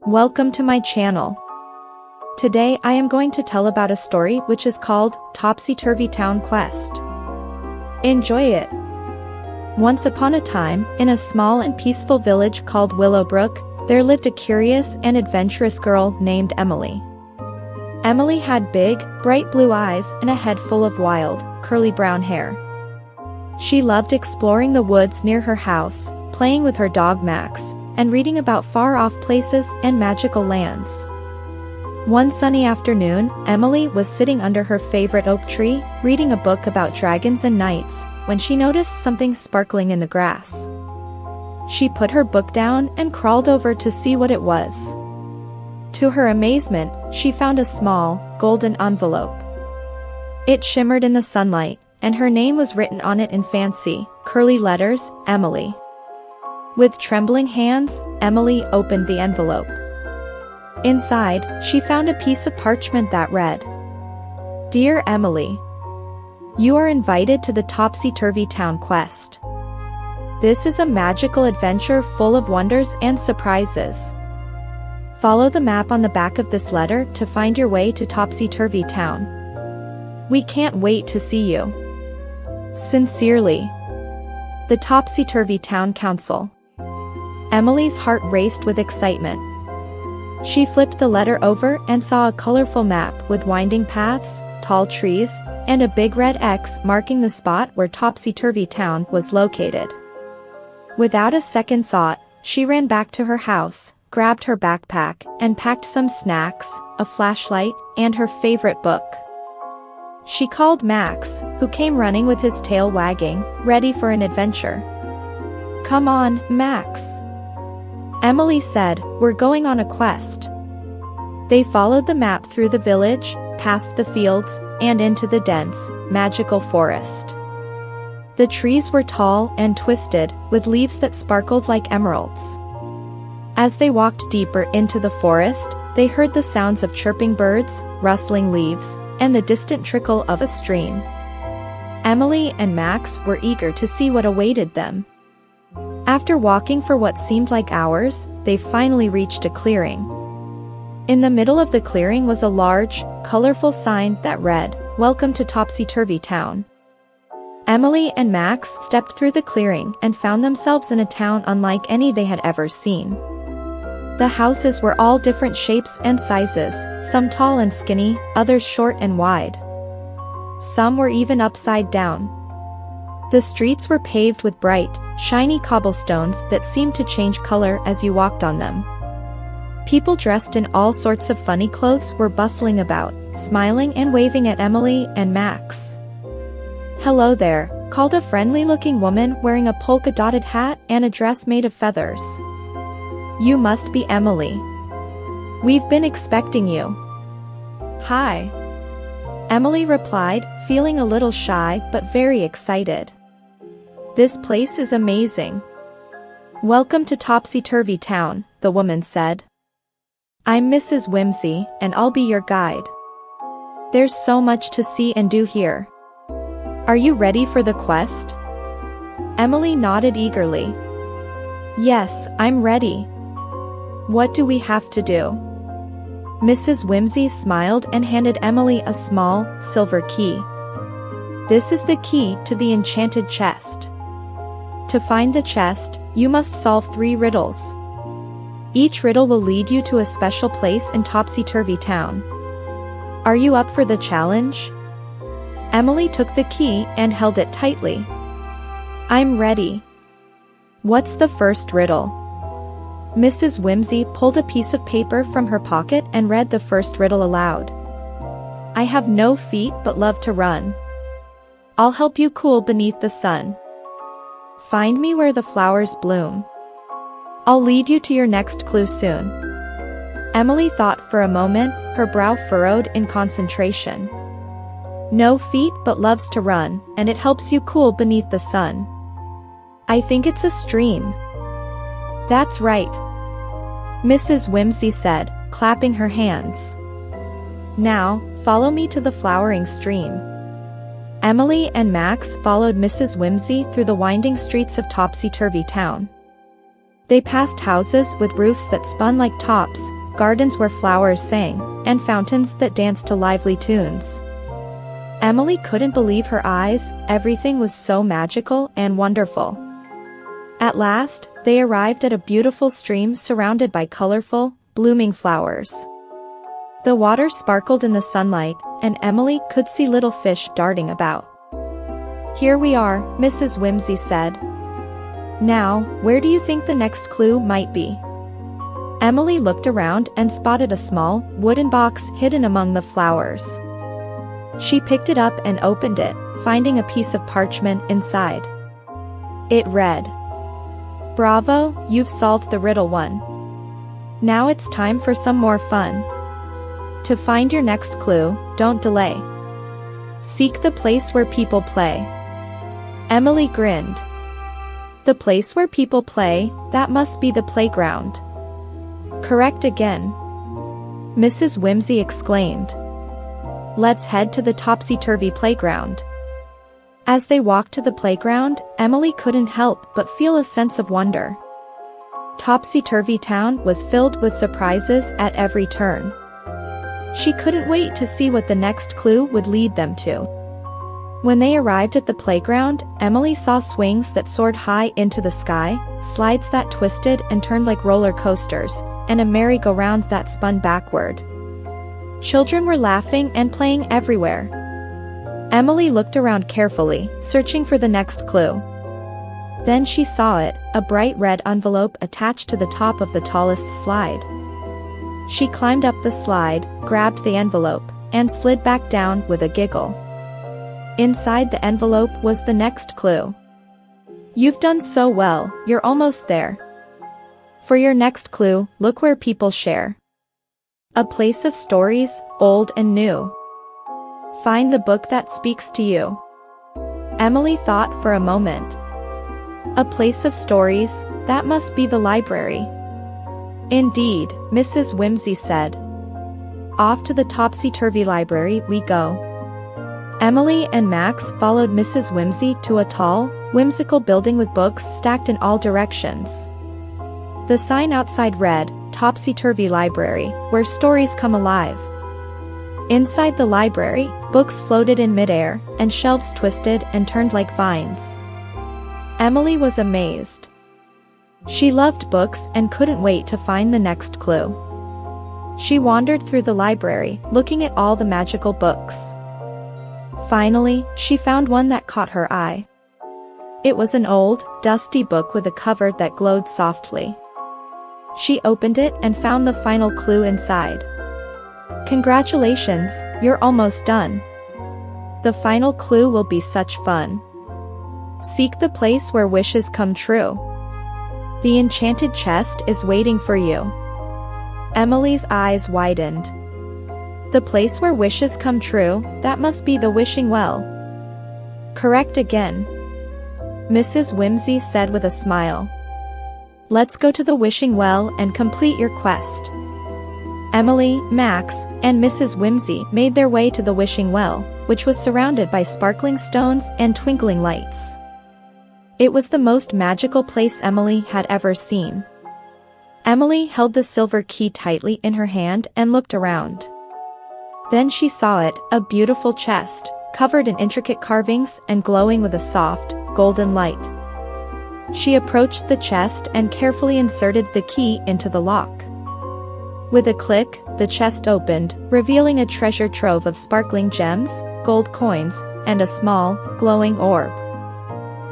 Welcome to my channel. Today I am going to tell about a story which is called Topsy Turvy Town Quest. Enjoy it. Once upon a time, in a small and peaceful village called Willowbrook, there lived a curious and adventurous girl named Emily. Emily had big, bright blue eyes and a head full of wild, curly brown hair. She loved exploring the woods near her house, playing with her dog Max, and reading about far-off places and magical lands. One sunny afternoon, Emily was sitting under her favorite oak tree, reading a book about dragons and knights, when she noticed something sparkling in the grass. She put her book down and crawled over to see what it was. To her amazement, she found a small, golden envelope. It shimmered in the sunlight, and her name was written on it in fancy, curly letters, Emily. With trembling hands, Emily opened the envelope. Inside, she found a piece of parchment that read, "Dear Emily, you are invited to the Topsy Turvy Town Quest. This is a magical adventure full of wonders and surprises. Follow the map on the back of this letter to find your way to Topsy Turvy Town. We can't wait to see you. Sincerely, the Topsy Turvy Town Council." Emily's heart raced with excitement. She flipped the letter over and saw a colorful map with winding paths, tall trees, and a big red X marking the spot where Topsy Turvy Town was located. Without a second thought, she ran back to her house, grabbed her backpack, and packed some snacks, a flashlight, and her favorite book. She called Max, who came running with his tail wagging, ready for an adventure. "Come on, Max," Emily said, "we're going on a quest." They followed the map through the village, past the fields, and into the dense, magical forest. The trees were tall and twisted, with leaves that sparkled like emeralds. As they walked deeper into the forest, they heard the sounds of chirping birds, rustling leaves, and the distant trickle of a stream. Emily and Max were eager to see what awaited them. After walking for what seemed like hours, they finally reached a clearing. In the middle of the clearing was a large, colorful sign that read, "Welcome to Topsy Turvy Town." Emily and Max stepped through the clearing and found themselves in a town unlike any they had ever seen. The houses were all different shapes and sizes, some tall and skinny, others short and wide. Some were even upside down. The streets were paved with bright, shiny cobblestones that seemed to change color as you walked on them. People dressed in all sorts of funny clothes were bustling about, smiling and waving at Emily and Max. "Hello there," called a friendly-looking woman wearing a polka-dotted hat and a dress made of feathers. "You must be Emily. We've been expecting you." "Hi," Emily replied, feeling a little shy but very excited. "This place is amazing. Welcome to Topsy Turvy Town," the woman said. "I'm Mrs. Whimsy, and I'll be your guide. There's so much to see and do here. Are you ready for the quest?" Emily nodded eagerly. "Yes, I'm ready. What do we have to do?" Mrs. Whimsy smiled and handed Emily a small, silver key. "This is the key to the Enchanted Chest. To find the chest, you must solve 3 riddles. Each riddle will lead you to a special place in Topsy Turvy Town. Are you up for the challenge?" Emily took the key and held it tightly. "I'm ready. What's the first riddle?" Mrs. Whimsy pulled a piece of paper from her pocket and read the first riddle aloud. "I have no feet but love to run. I'll help you cool beneath the sun. Find me where the flowers bloom. I'll lead you to your next clue soon." Emily thought for a moment, her brow furrowed in concentration. "No feet but loves to run, and it helps you cool beneath the sun. I think it's a stream." "That's right," Mrs. Whimsy said, clapping her hands. "Now, follow me to the flowering stream." Emily and Max followed Mrs. Whimsy through the winding streets of Topsy Turvy Town. They passed houses with roofs that spun like tops, gardens where flowers sang, and fountains that danced to lively tunes. Emily couldn't believe her eyes, everything was so magical and wonderful. At last, they arrived at a beautiful stream surrounded by colorful, blooming flowers. The water sparkled in the sunlight, and Emily could see little fish darting about. "Here we are," Mrs. Whimsy said. "Now, where do you think the next clue might be?" Emily looked around and spotted a small, wooden box hidden among the flowers. She picked it up and opened it, finding a piece of parchment inside. It read, "Bravo, you've solved the riddle 1. Now it's time for some more fun. To find your next clue, don't delay. Seek the place where people play." Emily grinned. "The place where people play, that must be the playground." "Correct again," Mrs. Whimsy exclaimed. "Let's head to the topsy-turvy playground." As they walked to the playground, Emily couldn't help but feel a sense of wonder. Topsy Turvy Town was filled with surprises at every turn. She couldn't wait to see what the next clue would lead them to. When they arrived at the playground, Emily saw swings that soared high into the sky, slides that twisted and turned like roller coasters, and a merry-go-round that spun backward. Children were laughing and playing everywhere. Emily looked around carefully, searching for the next clue. Then she saw it, a bright red envelope attached to the top of the tallest slide. She climbed up the slide, grabbed the envelope, and slid back down with a giggle. Inside the envelope was the next clue. "You've done so well, you're almost there. For your next clue, look where people share. A place of stories, old and new. Find the book that speaks to you." Emily thought for a moment. A place of stories, that must be the library. "Indeed," Mrs. Whimsy said. "Off to the topsy-turvy library we go." Emily and Max followed Mrs. Whimsy to a tall, whimsical building with books stacked in all directions. The sign outside read, "Topsy-Turvy Library, where stories come alive." Inside the library, books floated in midair, and shelves twisted and turned like vines. Emily was amazed. She loved books and couldn't wait to find the next clue. She wandered through the library, looking at all the magical books. Finally, she found one that caught her eye. It was an old, dusty book with a cover that glowed softly. She opened it and found the final clue inside. "Congratulations, you're almost done. The final clue will be such fun. Seek the place where wishes come true. The Enchanted Chest is waiting for you." Emily's eyes widened. The place where wishes come true, that must be the wishing well. "Correct again," Mrs. Whimsy said with a smile. "Let's go to the wishing well and complete your quest." Emily, Max, and Mrs. Whimsy made their way to the wishing well, which was surrounded by sparkling stones and twinkling lights. It was the most magical place Emily had ever seen. Emily held the silver key tightly in her hand and looked around. Then she saw it, a beautiful chest, covered in intricate carvings and glowing with a soft, golden light. She approached the chest and carefully inserted the key into the lock. With a click, the chest opened, revealing a treasure trove of sparkling gems, gold coins, and a small, glowing orb.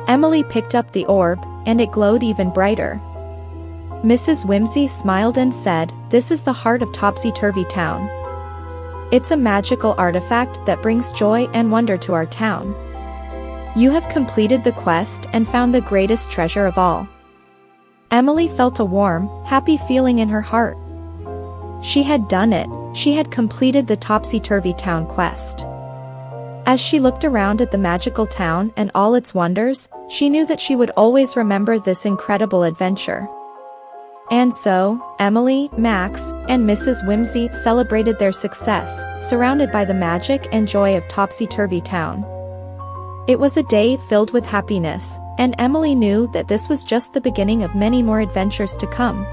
Emily picked up the orb, and it glowed even brighter. Mrs. Whimsy smiled and said, "This is the heart of Topsy Turvy Town. It's a magical artifact that brings joy and wonder to our town. You have completed the quest and found the greatest treasure of all." Emily felt a warm, happy feeling in her heart. She had done it, she had completed the Topsy Turvy Town quest. As she looked around at the magical town and all its wonders, she knew that she would always remember this incredible adventure. And so, Emily, Max, and Mrs. Whimsy celebrated their success, surrounded by the magic and joy of Topsy Turvy Town. It was a day filled with happiness, and Emily knew that this was just the beginning of many more adventures to come.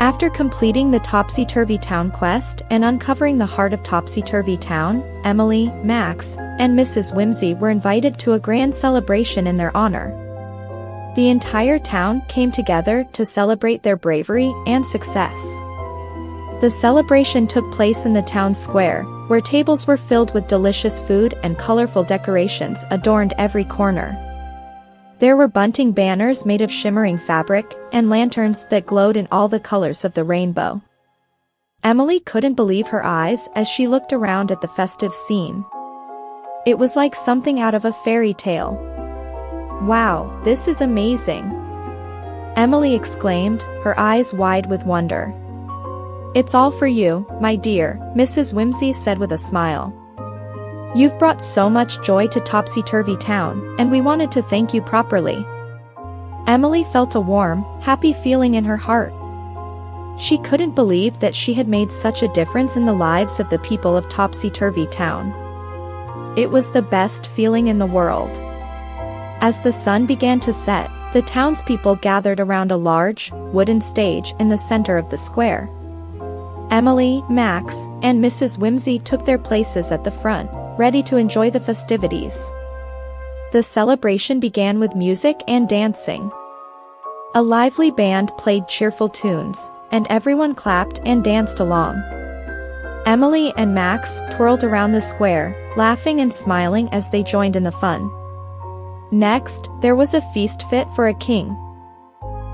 After completing the Topsy Turvy Town quest and uncovering the heart of Topsy Turvy Town, Emily, Max, and Mrs. Whimsy were invited to a grand celebration in their honor. The entire town came together to celebrate their bravery and success. The celebration took place in the town square, where tables were filled with delicious food and colorful decorations adorned every corner. There were bunting banners made of shimmering fabric, and lanterns that glowed in all the colors of the rainbow. Emily couldn't believe her eyes as she looked around at the festive scene. It was like something out of a fairy tale. "Wow, this is amazing!" Emily exclaimed, her eyes wide with wonder. "It's all for you, my dear," Mrs. Whimsy said with a smile. "You've brought so much joy to Topsy Turvy Town, and we wanted to thank you properly." Emily felt a warm, happy feeling in her heart. She couldn't believe that she had made such a difference in the lives of the people of Topsy Turvy Town. It was the best feeling in the world. As the sun began to set, the townspeople gathered around a large, wooden stage in the center of the square. Emily, Max, and Mrs. Whimsy took their places at the front, ready to enjoy the festivities. The celebration began with music and dancing. A lively band played cheerful tunes, and everyone clapped and danced along. Emily and Max twirled around the square, laughing and smiling as they joined in the fun. Next, there was a feast fit for a king.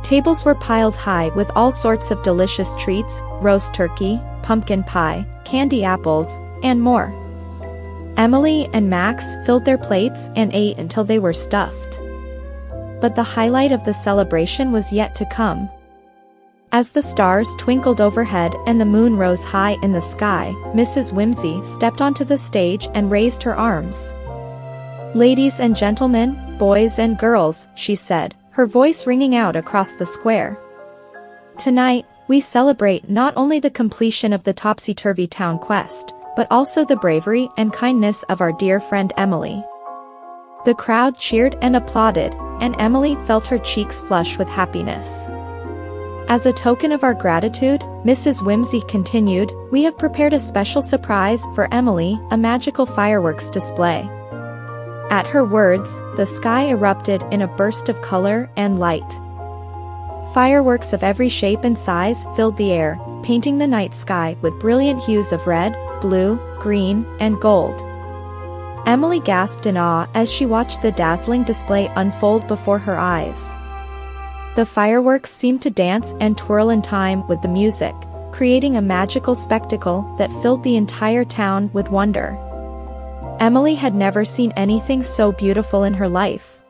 Tables were piled high with all sorts of delicious treats: roast turkey, pumpkin pie, candy apples, and more. Emily and Max filled their plates and ate until they were stuffed. But the highlight of the celebration was yet to come. As the stars twinkled overhead and the moon rose high in the sky, Mrs. Whimsy stepped onto the stage and raised her arms. "Ladies and gentlemen, boys and girls," she said, her voice ringing out across the square. "Tonight, we celebrate not only the completion of the Topsy Turvy Town quest, but also the bravery and kindness of our dear friend Emily." The crowd cheered and applauded, and Emily felt her cheeks flush with happiness. "As a token of our gratitude," Mrs. Whimsy continued, "we have prepared a special surprise for Emily, a magical fireworks display." At her words, the sky erupted in a burst of color and light. Fireworks of every shape and size filled the air, painting the night sky with brilliant hues of red, blue, green, and gold. Emily gasped in awe as she watched the dazzling display unfold before her eyes. The fireworks seemed to dance and twirl in time with the music, creating a magical spectacle that filled the entire town with wonder. Emily had never seen anything so beautiful in her life.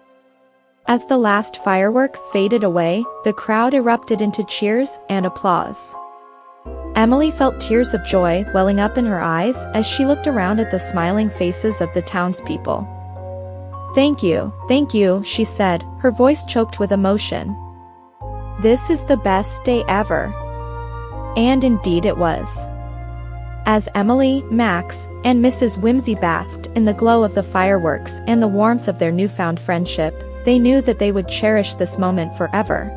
As the last firework faded away, the crowd erupted into cheers and applause. Emily felt tears of joy welling up in her eyes as she looked around at the smiling faces of the townspeople. thank you," she said, her voice choked with emotion. "This is the best day ever." And indeed it was. As Emily, Max, and Mrs. Whimsy basked in the glow of the fireworks and the warmth of their newfound friendship, they knew that they would cherish this moment forever.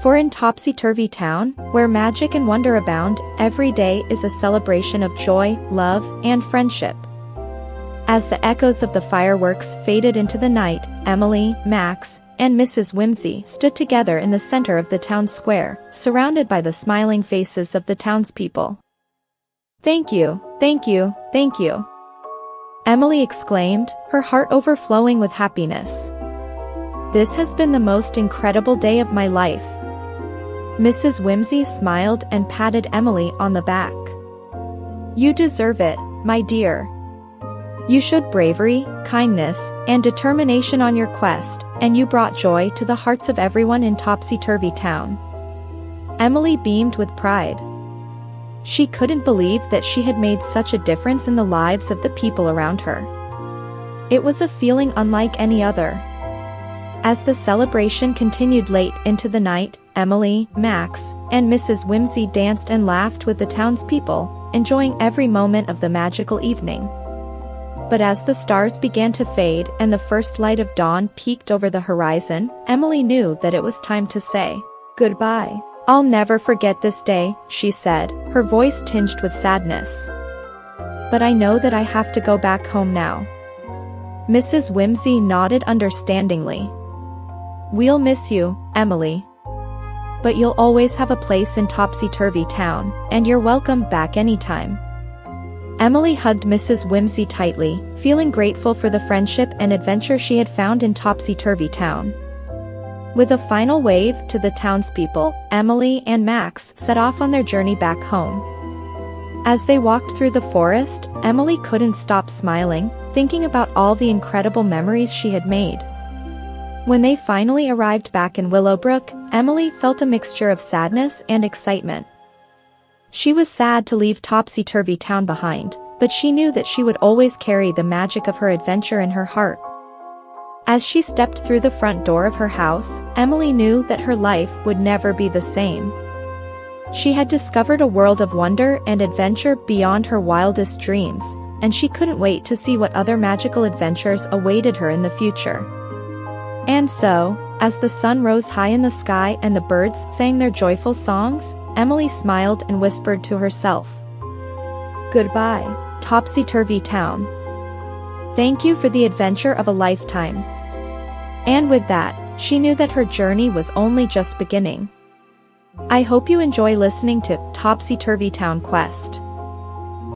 For in Topsy Turvy Town, where magic and wonder abound, every day is a celebration of joy, love, and friendship. As the echoes of the fireworks faded into the night, Emily, Max, and Mrs. Whimsy stood together in the center of the town square, surrounded by the smiling faces of the townspeople. "Thank you, thank you, thank you," Emily exclaimed, her heart overflowing with happiness. "This has been the most incredible day of my life." Mrs. Whimsy smiled and patted Emily on the back. "You deserve it, my dear. You showed bravery, kindness, and determination on your quest, and you brought joy to the hearts of everyone in Topsy Turvy Town." Emily beamed with pride. She couldn't believe that she had made such a difference in the lives of the people around her. It was a feeling unlike any other. As the celebration continued late into the night, Emily, Max, and Mrs. Whimsy danced and laughed with the townspeople, enjoying every moment of the magical evening. But as the stars began to fade and the first light of dawn peeked over the horizon, Emily knew that it was time to say goodbye. "I'll never forget this day," she said, her voice tinged with sadness. "But I know that I have to go back home now." Mrs. Whimsy nodded understandingly. "We'll miss you, Emily. But you'll always have a place in Topsy Turvy Town, and you're welcome back anytime." Emily hugged Mrs. Whimsy tightly, feeling grateful for the friendship and adventure she had found in Topsy Turvy Town. With a final wave to the townspeople, Emily and Max set off on their journey back home. As they walked through the forest, Emily couldn't stop smiling, thinking about all the incredible memories she had made. When they finally arrived back in Willowbrook, Emily felt a mixture of sadness and excitement. She was sad to leave Topsy Turvy Town behind, but she knew that she would always carry the magic of her adventure in her heart. As she stepped through the front door of her house, Emily knew that her life would never be the same. She had discovered a world of wonder and adventure beyond her wildest dreams, and she couldn't wait to see what other magical adventures awaited her in the future. And so, as the sun rose high in the sky and the birds sang their joyful songs, Emily smiled and whispered to herself, "Goodbye, Topsy Turvy Town. Thank you for the adventure of a lifetime." And with that, she knew that her journey was only just beginning. I hope you enjoy listening to Topsy Turvy Town Quest.